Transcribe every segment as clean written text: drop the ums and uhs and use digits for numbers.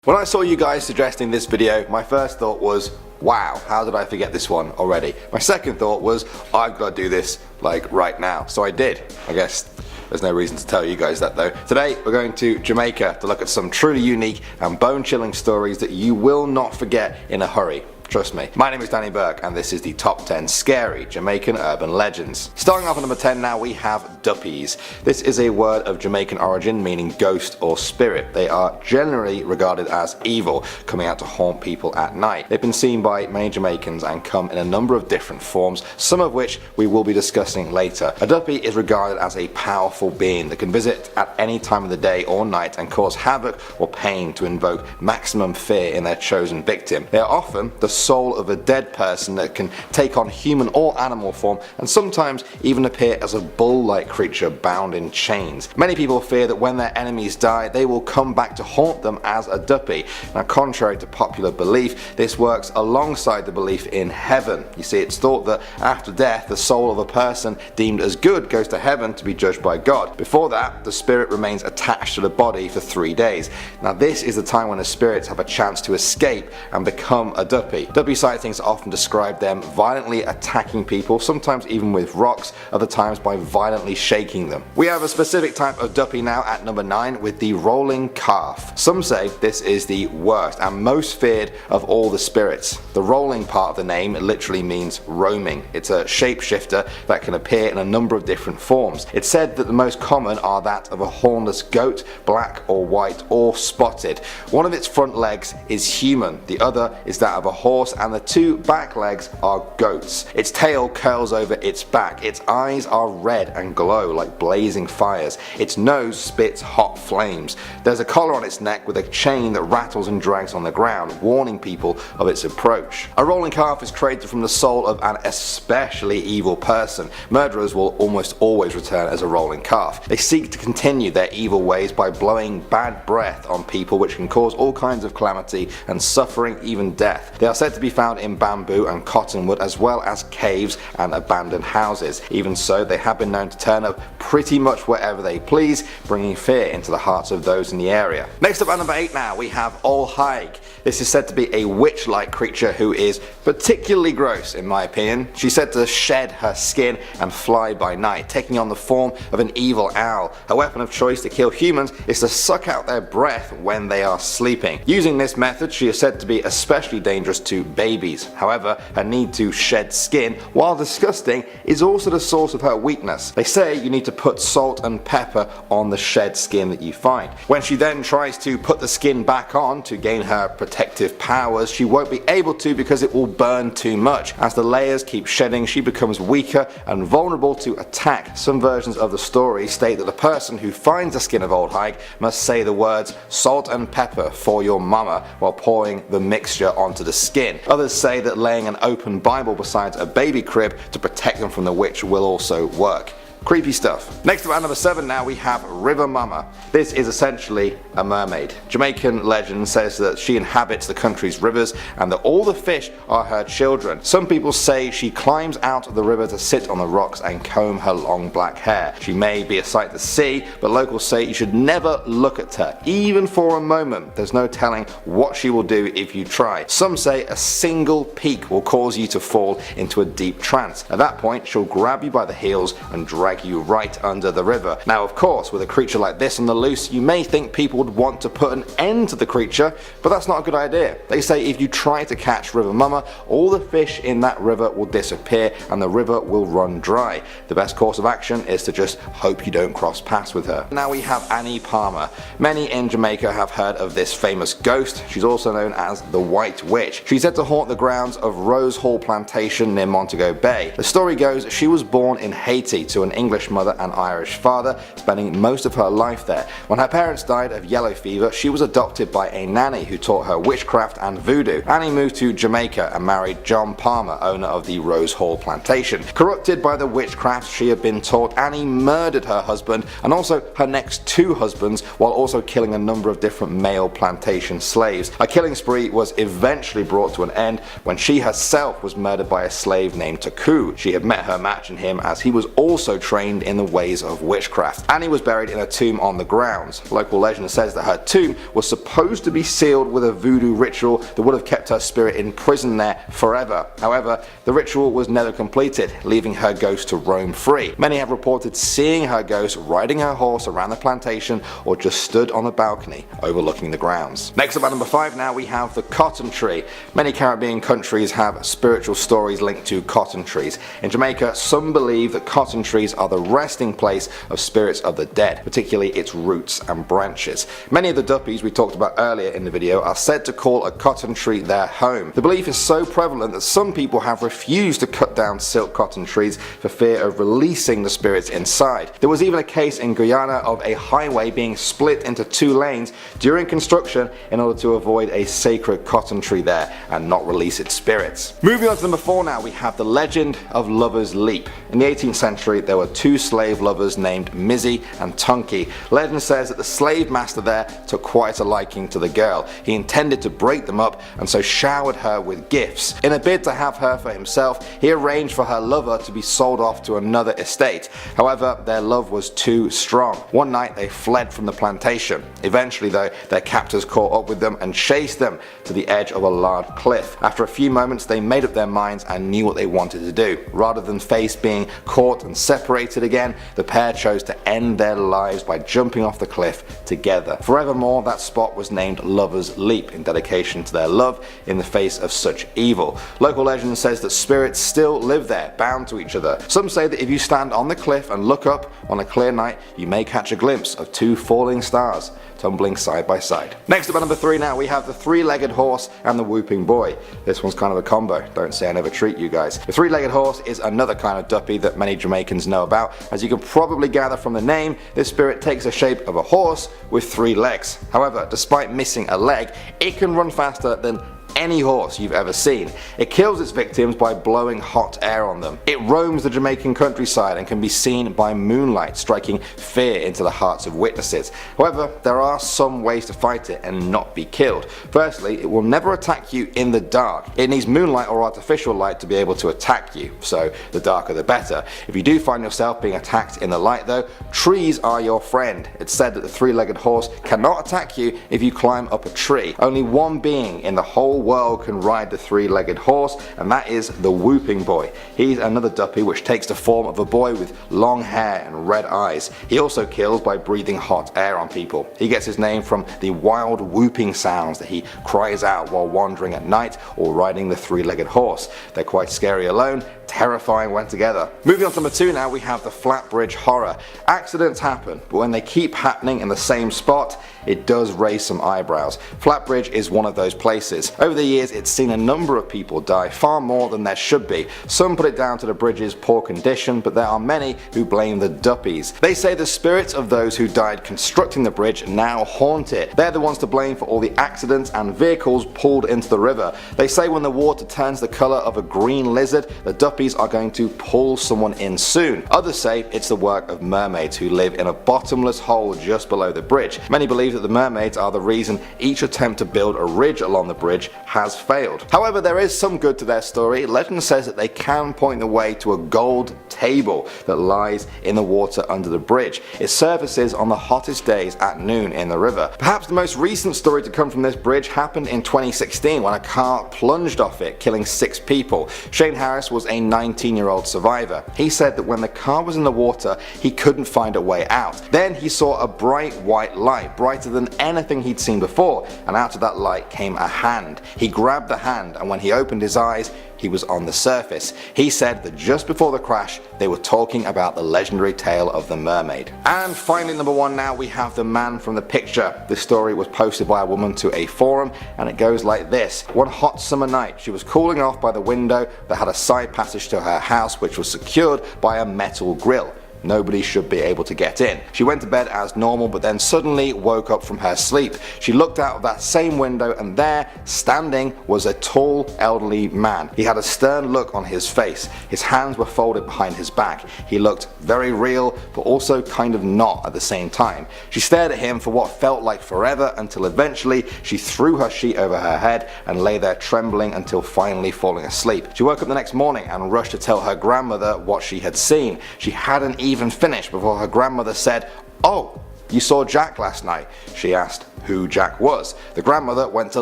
When I saw you guys suggesting this video, my first thought was, wow, how did I forget this one already? My second thought was, I've got to do this like right now. So I did. I guess there's no reason to tell you guys that though. Today we're going to Jamaica to look at some truly unique and bone-chilling stories that you will not forget in a hurry. Trust me. My name is Danny Burke and this is the top 10 scary Jamaican urban legends. Starting off at number 10 now, we have duppies. This is a word of Jamaican origin meaning ghost or spirit. They are generally regarded as evil, coming out to haunt people at night. They've been seen by many Jamaicans and come in a number of different forms, some of which we will be discussing later. A duppy is regarded as a powerful being that can visit at any time of the day or night and cause havoc or pain to invoke maximum fear in their chosen victim. They are often the soul of a dead person that can take on human or animal form and sometimes even appear as a bull-like creature bound in chains. Many people fear that when their enemies die they will come back to haunt them as a duppy. Now, contrary to popular belief, this works alongside the belief in heaven. You see, it's thought that after death the soul of a person deemed as good goes to heaven to be judged by God. Before that, the spirit remains attached to the body for 3 days. Now, this is the time when the spirits have a chance to escape and become a duppy. Duppy sightings often describe them violently attacking people, sometimes even with rocks, other times by violently shaking them. We have a specific type of duppy now at number 9 with the rolling calf. Some say this is the worst and most feared of all the spirits. The rolling part of the name literally means roaming. It's a shapeshifter that can appear in a number of different forms. It's said that the most common are that of a hornless goat, black or white or spotted. One of its front legs is human, the other is that of a horse, and the 2 back legs are goats. Its tail curls over its back, its eyes are red and glow like blazing fires, its nose spits hot flames. There's a collar on its neck with a chain that rattles and drags on the ground, warning people of its approach. A rolling calf is created from the soul of an especially evil person. Murderers will almost always return as a rolling calf. They seek to continue their evil ways by blowing bad breath on people, which can cause all kinds of calamity and suffering, even death. They are said to be found in bamboo and cottonwood as well as caves and abandoned houses. Even so, they have been known to turn up pretty much wherever they please, bringing fear into the hearts of those in the area. Next up at number 8 now, we have Old Haig. This is said to be a witch-like creature who is particularly gross in my opinion. She's said to shed her skin and fly by night, taking on the form of an evil owl. Her weapon of choice to kill humans is to suck out their breath when they are sleeping. Using this method, she is said to be especially dangerous to babies. However, her need to shed skin, while disgusting, is also the source of her weakness. They say you need to put salt and pepper on the shed skin that you find. When she then tries to put the skin back on to gain her protective powers, she won't be able to because it will burn too much. As the layers keep shedding, she becomes weaker and vulnerable to attack. Some versions of the story state that the person who finds the skin of Old Haig must say the words "salt and pepper for your mama" while pouring the mixture onto the skin. Others say that laying an open Bible beside a baby crib to protect them from the witch will also work. Creepy stuff. Next up at number 7 now, we have River Mama. This is essentially a mermaid. Jamaican legend says that she inhabits the country's rivers and that all the fish are her children. Some people say she climbs out of the river to sit on the rocks and comb her long black hair. She may be a sight to see, but locals say you should never look at her, even for a moment. There's no telling what she will do if you try. Some say a single peek will cause you to fall into a deep trance. At that point, she'll grab you by the heels and drag you right under the river. Now, of course, with a creature like this on the loose, you may think people would want to put an end to the creature, but that's not a good idea. They say if you try to catch River Mama, all the fish in that river will disappear and the river will run dry. The best course of action is to just hope you don't cross paths with her. Now we have Annie Palmer. Many in Jamaica have heard of this famous ghost. She's also known as the White Witch. She's said to haunt the grounds of Rose Hall Plantation near Montego Bay. The story goes she was born in Haiti to an English mother and Irish father, spending most of her life there. When her parents died of yellow fever, she was adopted by a nanny who taught her witchcraft and voodoo. Annie moved to Jamaica and married John Palmer, owner of the Rose Hall Plantation. Corrupted by the witchcraft she had been taught, Annie murdered her husband and also her next 2 husbands, while also killing a number of different male plantation slaves. Her killing spree was eventually brought to an end when she herself was murdered by a slave named Taku. She had met her match in him, as he was also trained in the ways of witchcraft. Annie was buried in a tomb on the grounds. Local legend says that her tomb was supposed to be sealed with a voodoo ritual that would have kept her spirit in prison there forever. However, the ritual was never completed, leaving her ghost to roam free. Many have reported seeing her ghost riding her horse around the plantation or just stood on the balcony overlooking the grounds. Next up at number 5 now we have the cotton tree. Many Caribbean countries have spiritual stories linked to cotton trees. In Jamaica, some believe that cotton trees are the resting place of spirits of the dead, particularly its roots and branches. Many of the duppies we talked about earlier in the video are said to call a cotton tree their home. The belief is so prevalent that some people have refused to cut down silk cotton trees for fear of releasing the spirits inside. There was even a case in Guyana of a highway being split into 2 lanes during construction in order to avoid a sacred cotton tree there and not release its spirits. Moving on to number 4 now, we have the legend of Lover's Leap. In the 18th century there were 2 slave lovers named Mizzy and Tunky. Legend says that the slave master there took quite a liking to the girl. He intended to break them up and so showered her with gifts. In a bid to have her for himself, he arranged for her lover to be sold off to another estate. However, their love was too strong. One night they fled from the plantation. Eventually though, their captors caught up with them and chased them to the edge of a large cliff. After a few moments they made up their minds and knew what they wanted to do. Rather than face being caught and separated again, the pair chose to end their lives by jumping off the cliff together. Forevermore, that spot was named Lover's Leap in dedication to their love in the face of such evil. Local legend says that spirits still live there, bound to each other. Some say that if you stand on the cliff and look up on a clear night, you may catch a glimpse of 2 falling stars tumbling side by side. Next up at number 3 now we have the 3-legged horse and the whooping boy. This one's kind of a combo, don't say I never treat you guys. The 3-legged horse is another kind of duppy that many Jamaicans know about. As you can probably gather from the name, this spirit takes the shape of a horse with 3 legs. However, despite missing a leg, it can run faster than any horse you've ever seen. It kills its victims by blowing hot air on them. It roams the Jamaican countryside and can be seen by moonlight, striking fear into the hearts of witnesses. However, there are some ways to fight it and not be killed. Firstly, it will never attack you in the dark. It needs moonlight or artificial light to be able to attack you, so the darker the better. If you do find yourself being attacked in the light though, trees are your friend. It's said that the 3-legged horse cannot attack you if you climb up a tree. Only one being in the whole world can ride the 3-legged horse, and that is the whooping boy. He's another duppy which takes the form of a boy with long hair and red eyes. He also kills by breathing hot air on people. He gets his name from the wild whooping sounds that he cries out while wandering at night or riding the 3-legged horse. They're quite scary alone, terrifying when together. Moving on to number 2 now, we have the Flatbridge Horror. Accidents happen, but when they keep happening in the same spot, it does raise some eyebrows. Flatbridge is one of those places. Over the years it's seen a number of people die, far more than there should be. Some put it down to the bridge's poor condition, but there are many who blame the duppies. They say the spirits of those who died constructing the bridge now haunt it. They're the ones to blame for all the accidents and vehicles pulled into the river. They say when the water turns the colour of a green lizard, the duppies are going to pull someone in soon. Others say it's the work of mermaids who live in a bottomless hole just below the bridge. Many believe that the mermaids are the reason each attempt to build a ridge along the bridge has failed. However, there is some good to their story. Legend says that they can point the way to a gold table that lies in the water under the bridge. It surfaces on the hottest days at noon in the river. Perhaps the most recent story to come from this bridge happened in 2016 when a car plunged off it, killing 6 people. Shane Harris was a 19-year-old survivor. He said that when the car was in the water, he couldn't find a way out. Then he saw a bright white light, brighter than anything he'd seen before, and out of that light came a hand. He grabbed the hand, and when he opened his eyes, he was on the surface. He said that just before the crash, they were talking about the legendary tale of the mermaid. And finally, number 1 now, we have the man from the picture. This story was posted by a woman to a forum, and it goes like this. One hot summer night, she was cooling off by the window that had a side passage to her house which was secured by a metal grill. Nobody should be able to get in. She went to bed as normal, but then suddenly woke up from her sleep. She looked out of that same window, and there, standing, was a tall, elderly man. He had a stern look on his face. His hands were folded behind his back. He looked very real, but also kind of not at the same time. She stared at him for what felt like forever, until eventually she threw her sheet over her head and lay there trembling until finally falling asleep. She woke up the next morning and rushed to tell her grandmother what she had seen. She hadn't even finish before her grandmother said, "Oh, you saw Jack last night?" She asked who Jack was. The grandmother went to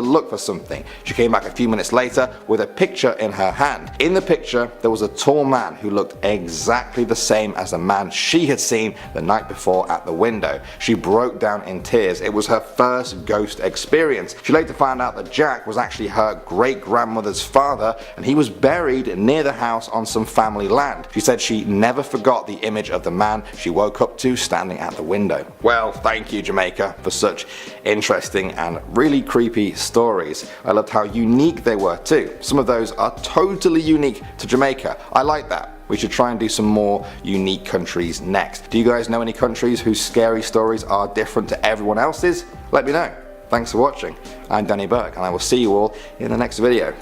look for something. She came back a few minutes later with a picture in her hand. In the picture, there was a tall man who looked exactly the same as the man she had seen the night before at the window. She broke down in tears. It was her first ghost experience. She later found out that Jack was actually her great-grandmother's father, and he was buried near the house on some family land. She said she never forgot the image of the man she woke up to standing at the window. Well, thank you, Jamaica, for such interesting and really creepy stories. I loved how unique they were too. Some of those are totally unique to Jamaica. I like that. We should try and do some more unique countries next. Do you guys know any countries whose scary stories are different to everyone else's? Let me know. Thanks for watching. I'm Danny Burke, and I will see you all in the next video.